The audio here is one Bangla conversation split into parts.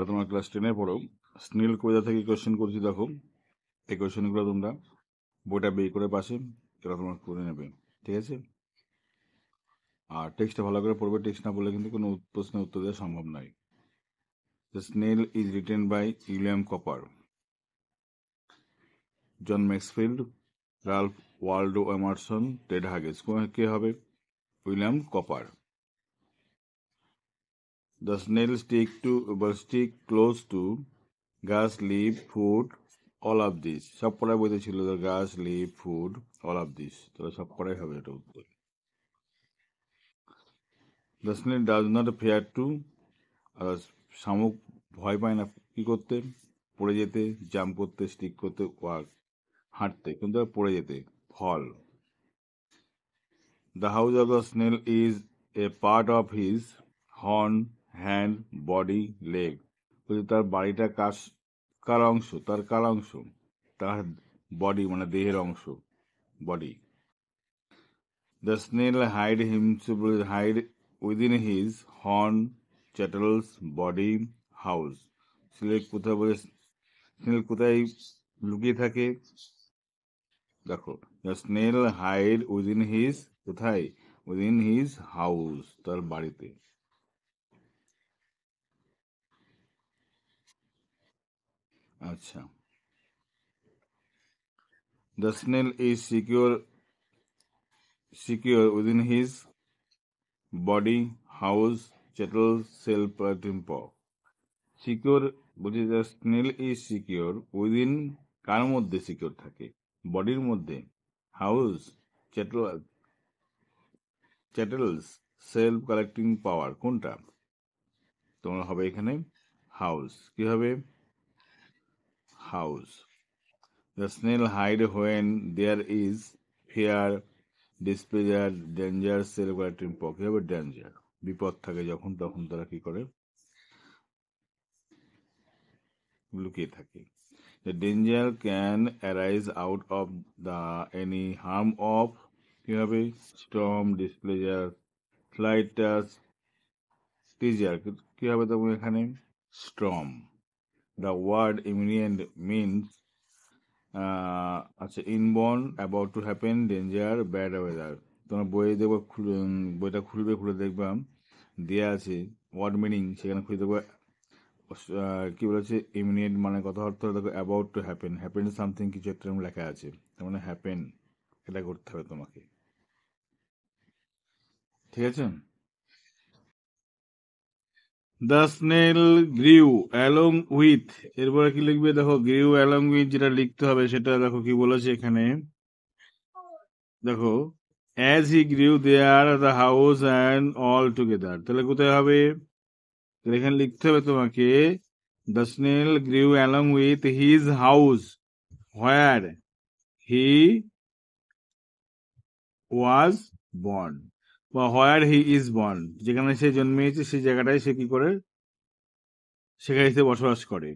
তোমরা ক্লাস 10-এ পড়ো, স্নেল কবিতা থেকে কোয়েশ্চেন করছি। দেখো এই কোয়েশ্চেনগুলো তোমরা বইটা বের করে পাশে এগুলো তোমরা করে নেবে, ঠিক আছে? আর টেক্সটটা ভালো করে পড়বে, টেক্সট না পড়লে কিন্তু কোনো প্রশ্নের উত্তর দেওয়া সম্ভব নয়। The snail is written by William Cowper, John Maxfield, Ralph Waldo Emerson, Ted Hughes. কে হবে? William Cowper. The snail stick close to গাছ, leave, food, all of this. সব পড়ায় বইতে ছিল গাছ, leave, food, all of this. তাহলে সব পড়াই হবে এটা উত্তর। The snail does not fear to, শামুক ভয় পায় না কি করতে? পড়ে যেতে, জাম্প করতে, স্টিক করতে, ওয়াক হাঁটতে, কিন্তু পড়ে যেতে, fall. The house of the snail is a part of his horn, hand, body, leg. তার বাড়িটা কার অংশ? তার কার অংশ? তার বডি মানে দেহের অংশ, body. The snail hide within his horn, chattels, body, house. Snail কোথায় লুকিয়ে থাকে? দেখো, the snail hide within his, কোথায়? উইদিন হিজ হাউস, তার বাড়িতে। আচ্ছা, the snail is secure within his body, house, chattel, self, secure বলছি, the snail is secure within, কার মধ্যে সিকিউর থাকে? বডির মধ্যে, house, chattels, self collecting power, কোনটা? তোমার হবে এখানে হাউস। কি হবে? House. The snail hide when there is fear, displeasure, danger, self collecting power. কি হবে? ডেঞ্জার। বিপদ থাকে যখন, তখন তারা কি করে? লুকিয়ে থাকে। The danger can arise out of the any harm of, কি হবে? Storm, displeasure, flightus, teaser, কি হবে তখন এখানে? Storm. The word imminent means আচ্ছা, inborn, about to happen, danger, bad weather. তোমরা বইয়ে দেখবো, বইটা খুলে দেখবা দেয়া আছে ওয়ার্ড মিনিং, সেখানে খুঁজে দেখবো কি বলেছে, ইমিনিয়েট মানে কথা অর্থ দেখো about to happen, happen something কিছু একটা লেখা আছে, তার মানে হ্যাপেন, এটা করতে হবে তোমাকে, ঠিক আছে? The snail grew along with, এরপরে কি লিখবে? দেখো গ্রিউ অ্যালং উইথ যেটা লিখতে হবে সেটা দেখো কি বলেছে এখানে। দেখো, as he grew there the house and all together, তাহলে কোথায় হবে? এখানে লিখতে হবে তোমাকে, the snail grew along with his house where he was born, বা হোয়ার হি ইজ বর্ন, যেখানে সে জন্মেছে সেই জায়গাটায় সে কি করে? সেখানে সে বসবাস করে।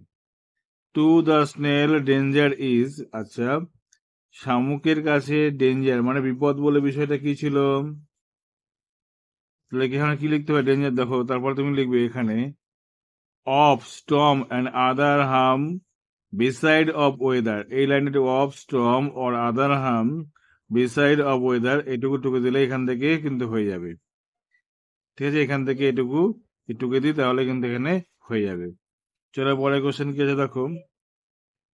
To the snail danger is, আচ্ছা, শামুকের কাছে ডেঞ্জার মানে বিপদ বলে বিষয়টা কি ছিল? তাহলে এখানে কি লিখতে হবে? ডেঞ্জার। দেখো তারপর তুমি লিখবে এখানে of Sturm and other harm beside of weather, এই লাইনটা of Sturm or other harm beside of weather, এটুকু টুকে দিলে এখান থেকে কিন্তু হয়ে যাবে, ঠিক আছে? এখান থেকে এটুকে দিই তাহলে কিন্তু এখানে হয়ে যাবে। চলো পরের কোশ্চেন কি আছে দেখো,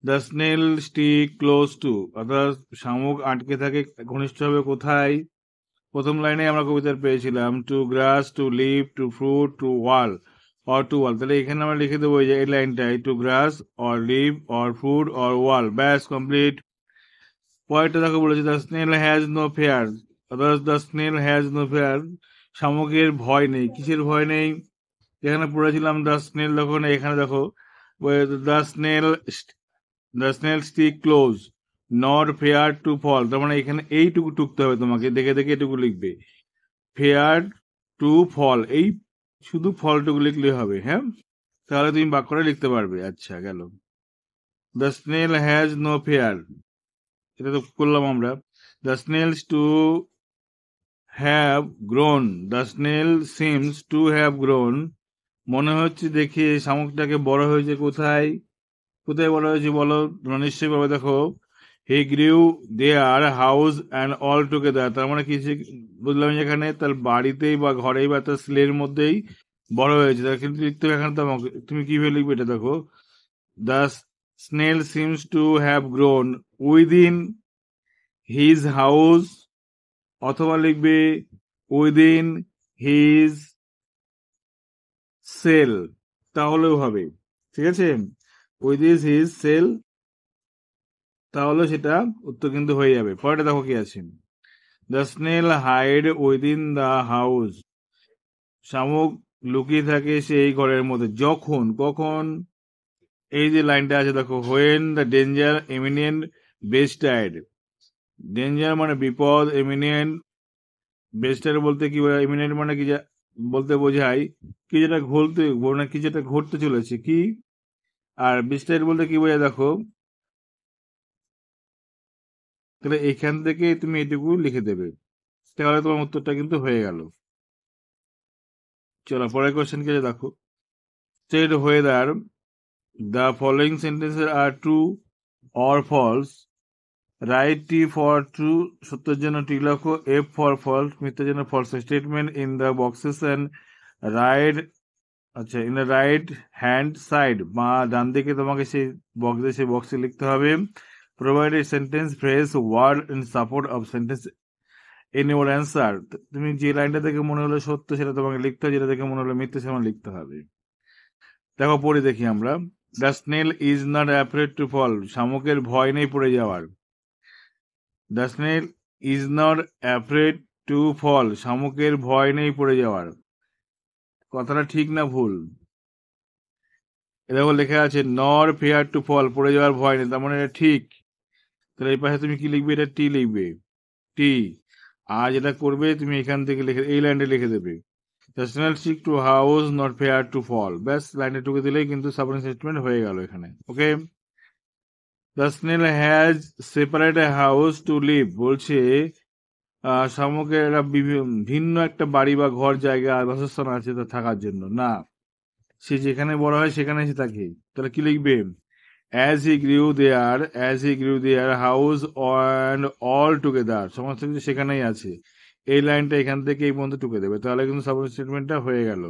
the snail stick close two, অর্থাৎ শামুক আটকে থাকে ঘনিষ্ঠ হবে কোথায়? প্রথম লাইনে আমরা কবিতার পেয়েছিলাম to grass, to leave, to fruit, to wall, or to wall. তাহলে এখানে আমরা লিখে দেবো এই লাইনটাই, to grass or leave or food or wall, ব্যাস কমপ্লিট। পরেরটা দেখো বলেছে the snail has no fear, অর্থাৎ the snail has no fear, শামুকের ভয় নেই। কিসের ভয় নেই? এখানে পড়েছিলাম দ্য স্নেল, দেখো না এখানে দেখো the snail stick close, not fear to fall, তার মানে এখানে এইটুকু টুকতে হবে তোমাকে, দেখে দেখে এটুকু লিখবে, ফেয়ার টু ফল, এই শুধু ফলটুকু লিখলে হবে, হ্যাঁ? তাহলে তুমি বাক্যটা লিখতে পারবে। আচ্ছা, গেল। The snail has no fear, এটা তো করলাম আমরা। The snails to have grown, the snail seems to have grown মনে হচ্ছে দেখে শামুকটাকে বড় হয়েছে কোথায়? কোথায় বড় হয়েছে বলো? তোমরা নিশ্চয়ই পাবে। দেখো, he grew their house and all together. তার মানে কি বুঝলাম যে এখানে তার বাড়িতেই বা ঘরেই বা তার স্লের মধ্যেই বড় হয়েছে। তার কিন্তু লিখতে হবে এখানে তোমাকে, তুমি কিভাবে লিখবে এটা দেখো। The snail seems to have grown within his house, অথবা লিখবে উইদিন হিজ সেল, তাহলেও হবে। ঠিক আছে, উইদিন হিজ সেল, তাহলে সেটা উত্তর কিন্তু হয়ে যাবে। পরেরটা দেখো কি আছে। The snail hide within the house, শামুক লুকিয়ে থাকে সেই ঘরের মধ্যে যখন, কখন? এই যে লাইনটা আছে দেখো, when the danger imminent betide. Danger মানে বিপদ, এমিনেন্ট বেস্টাইড বলতে কি বোঝায়? এমিনেন্ট মানে কি বলতে বোঝায় কি যেটা ঘটতে, মানে কি যেটা ঘটতে চলেছে কি। আর বেস্টাইড বলতে কি বোঝায় দেখো, তাহলে এখান থেকে তুমি এটুকু লিখে দেবে, তাহলে তোমার উত্তরটা কিন্তু হয়ে গেল। চলো পরের কোয়েশ্চেন কে দেখো। State whether the following sentences are true or false. Write T for true, সত্যের জন্য টি লেখো, এফ ফর ফলস, মিথ্যার জন্য false. Statement in the boxes and write, আচ্ছা, in the right hand side, বা ডান দিকে তোমাকে সেই বক্সে, সেই বক্সে লিখতে হবে। Provide a sentence phrase word in support of sentence in your answer. তুমি যে লাইনটা থেকে মনে হলো সত্য সেটা তোমাকে লিখতে হবে, যেটা থেকে মনে হলো মিথ্যে সেটা লিখতে হবে। দেখো পড়ে দেখি আমরা। The snail is not afraid to fall, শামুকের ভয় নেই পড়ে যাওয়ার। The snail is not afraid to fall, শামুকের ভয় নেই পড়ে যাওয়ার। কথাটা ঠিক না ভুল? এটা লেখা আছে নর ফেয়ার টু ফল, পড়ে যাওয়ার ভয় নেই, তার মানে এটা ঠিক। তাহলে এই পাশে তুমি কি লিখবে? এটা টি লিখবে, টি। আর যেটা করবে তুমি এখান থেকে লিখে এই লাইনটা লিখে দেবে, the snail stick to house not fear to fall. ব্যাস, লাইনটা টুকে দিলেই কিন্তু সাবঅর্ডিনেট স্টেটমেন্ট হয়ে গেল এখানে। Okay. The snail has separate a house to live, বলছে শামুকের একটা ভিন্ন একটা বাড়ি বা ঘর, জায়গা, বাসস্থান আছে তা থাকার জন্য না, সে যেখানে বড় হয় সেখানে এসে থাকে। তাহলে কি লিখবে? As he grew their house and all together, সমস্ত কিছু সেখানেই আছে। এই লাইনটা এখান থেকে এই পর্যন্ত টুকে দেবে, তাহলে কিন্তু সাবঅর্ডিনেট স্টেটমেন্টটা হয়ে গেল।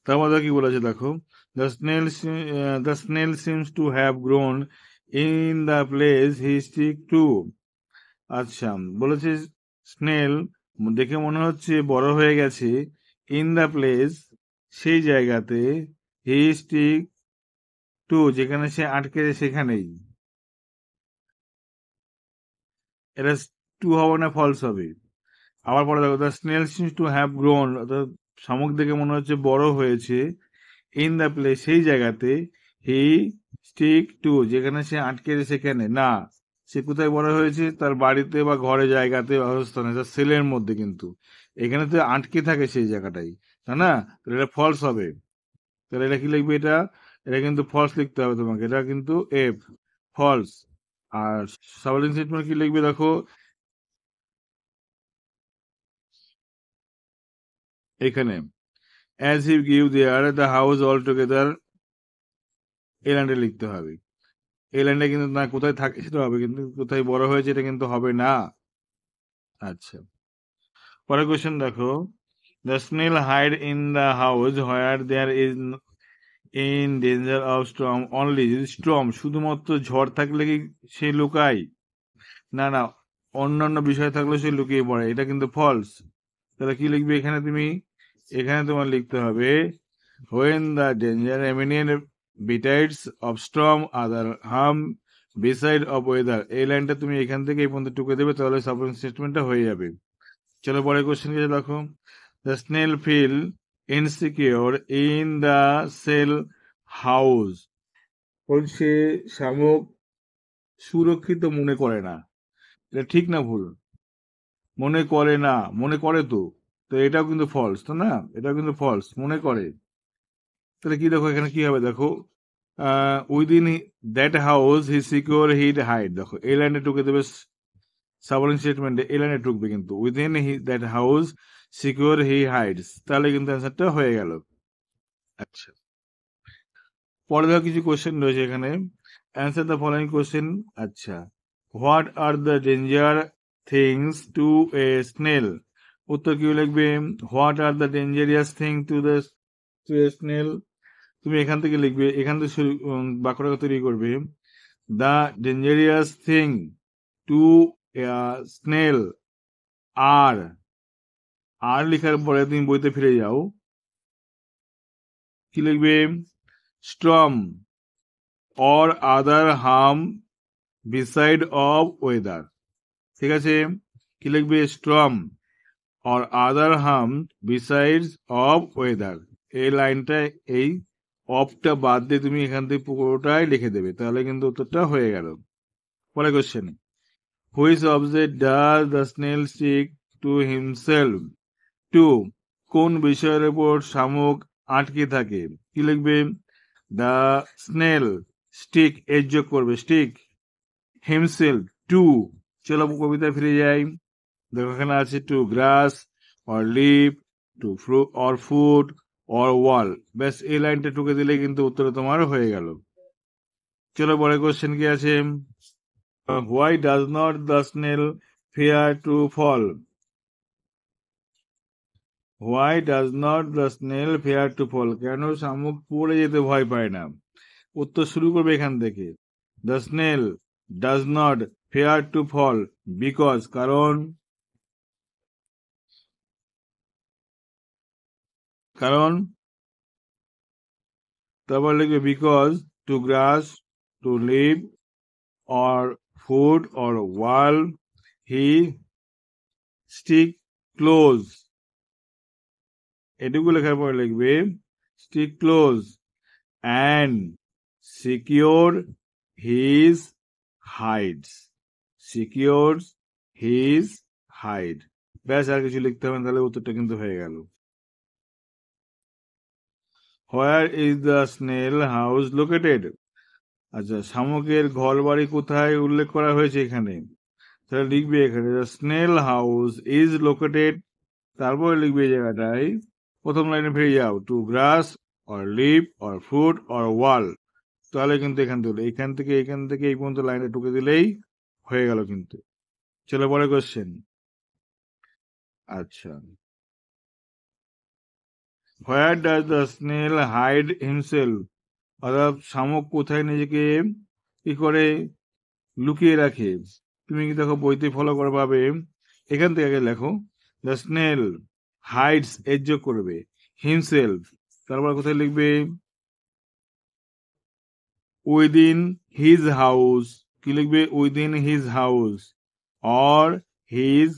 তারপর কি বলেছে দেখো, the snail seems to have grown in the place he stick to. আচ্ছা, বলেছে স্নেল দেখে মনে হচ্ছে বড় হয়ে গেছে, ইন দ্য প্লেস সেই জায়গাতে, হি স্টিক টু যেখানে সে আটকে সেখানেই। এটা টু হবে না ফলস হবে? আবার পরে দেখো, the snail seems to have grown, অর্থাৎ শামুক দেখে মনে হচ্ছে বড় হয়েছে, ইন দ্য প্লেস সেই জায়গাতে, হি স্টিক টু যেখানে সে আটকে সেখানে না, সে কোথায় বড় হয়েছে? তার বাড়িতে বা ঘরে, জায়গাতে, অবস্থানে, তার সেলের মধ্যে, কিন্তু এখানে তো আটকে থাকে সেই জায়গাটাই, তাই না? তাহলে এটা ফলস হবে। তাহলে এটা কি লিখবে? এটা এটা কিন্তু ফলস লিখতে হবে তোমাকে, এটা কিন্তু এফ, ফলস। আর সাবঅর্ডিনেট স্টেটমেন্ট কি লিখবে দেখো, এখানে as he give there the house all together, এই লাইনটা লিখতে হবে। এই লাইনটা কিন্তু না কোথায় থাকে সেটা হবে, কিন্তু কোথায় বড় হয়েছে এটা কিন্তু হবে না। আচ্ছা, পরের কোয়েশ্চেন দেখো। The snail hide in the house where there is in danger of storm only, যদি স্টর্ম শুধুমাত্র ঝড় থাকলে কি সে লুকায়? না না, অন্যান্য বিষয় থাকলে সে লুকিয়ে পড়ে, এটা কিন্তু ফলস। তাহলে কি লিখবে এখানে তুমি? এখানে তোমার লিখতে হবে when the danger imminent betides of storm other harm beside of weather. এই লাইনটা তুমি এখান থেকে এই পর্যন্ত টুকে দেবে, তাহলে সাবঅর্ডিনেট স্টেটমেন্টটা হয়ে যাবে। চলো পরের কোশ্চেন কে দেখো। The snail feel insecure in the cell house, বলছে শামুক সুরক্ষিত মনে করে না। এটা ঠিক না ভুল? মনে করে না, মনে করে তো, তো এটাও কিন্তু ফলস, তো না, এটাও কিন্তু ফলস, মনে করে। তাহলে কি দেখো এখানে কি হবে দেখো, within that house he secure hid hide, দেখো এই লাইনে টুকে দেবে সাবঅর্ডিনেট স্টেটমেন্টে, এই লাইনে টুকবে কিন্তু within that house secure he hides. তাহলে কিন্তু অ্যান্সারটা হয়ে গেল। আচ্ছা, পরে দেখো কিছু কোশ্চেন রয়েছে এখানে। Answer the following question. আচ্ছা, what are the danger things to a snail? উত্তর কি লিখবে? What are the dangerous thing to a snail. তুমি এখান থেকে লিখবে, এখান থেকে বাক্যটা তৈরি করবে। The dangerous thing to a snail are, আর লেখার পরে তুমি বইতে ফিরে যাও, কি লিখবে? Storm or other harm beside of weather. ঠিক আছে, কি লিখবে? Storm or other harm besides of weather. এই লাইনটা, এই অফটা বাদ দিয়ে তুমি এখান থেকে পুরোটাই লিখে দেবে, তাহলে কিন্তু উত্তরটা হয়ে গেল। পরে question, which object does the snail stick to himself? To, কোন বিষয়ের উপর শামুক আটকে থাকে? কি লিখবে? দ্য স্নেল স্টিক, এর যোগ করবে স্টিক, হিমসেলফ টু। চলো কবিতায় ফিরে যাই। দেখো এখানে আছে to grass or leave, to fruit or food or wall. ব্যাস এই লাইনটা টুকে দিলে কিন্তু উত্তর তোমার হয়ে গেল। চলো পরে কোশ্চেন কি আছে? Why does not the snail fear to fall? Why does not the snail fear to fall? কেন শামুক পড়ে যেতে ভয় পায় না? উত্তর শুরু করবে এখান থেকে। The snail does not fear to fall because, কারণ, কারণ, তারপর লিখবে because, to grass, to leave or food or wall, he stick close. এটুকু লেখার পরে লিখবে stick close and secure his hides. Secure his hide. ব্যাস, আর কিছু লিখতে হবে না, তাহলে উত্তরটা কিন্তু হয়ে গেল। Where is the snail house located? আচ্ছা, শামুকের ঘর বাড়ি কোথায় উল্লেখ করা হয়েছে এখানে? তাহলে লিখবে এখানে the snail house is located, তারপরে লিখবে এই জায়গাটায়, প্রথম লাইনে ফিরে যাও, to grass or leave or food or wall. তাহলে কিন্তু এখান থেকে এই পর্যন্ত লাইনে টুকে দিলেই হয়ে গেল কিন্তু। চলো পরে কোশ্চেন। আচ্ছা, where does the snail hide himself? অর্থাৎ শামুক কোথায় নিজেকে কি করে লুকিয়ে রাখে? তুমি কি দেখো বইতে ফলো করে পাবে। এখান থেকে আগে লেখো, দ্য স্নেল হাইডস, এর যোগ করবে হিমসেলফ, তারপর কোথায় লিখবে? Within his house. কি লিখবে? Within his house or his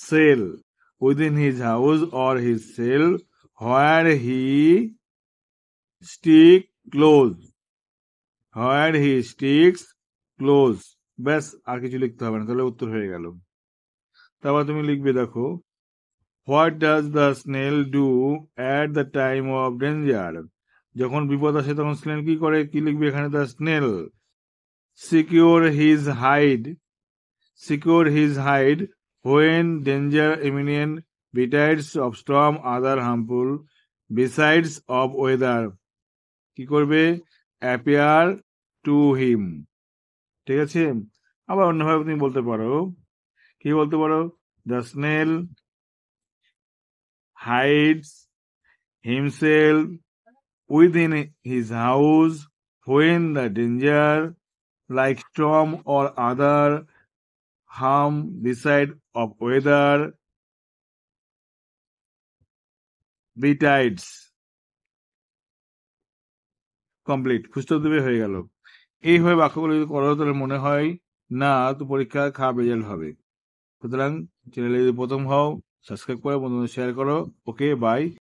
shell. Within his house or his shell where he stick close. Where he sticks close. ব্যাস, আর কিছু লিখতে হবে না, তাহলে উত্তর হয়ে গেল। তারপর তুমি লিখবে, দেখো, what does the snail do at the time of danger? যখন বিপদ আসে তখন স্নেল কি করে? কি লিখবে এখানে? The snail secure his hide, secure his hide when danger imminent betides of storm other harmful besides of weather. কি করবে? Appear to him. ঠিক আছে, আবার অন্যভাবে তুমি বলতে পারো, কি বলতে পারো? The snail hides himself within his house when the danger, like storm or other harm beside of weather betides. Complete, full stop দেবে, হয়ে গেল। এইভাবে বাক্যগুলো যদি করো তাহলে মনে হয় না তো পরীক্ষা খারাপ রেজাল্ট হবে। সুতরাং চ্যানেলে যদি প্রথম হও, সাবস্ক্রাইব করো, বন্ধুদের শেয়ার করো। ওকে, বাই।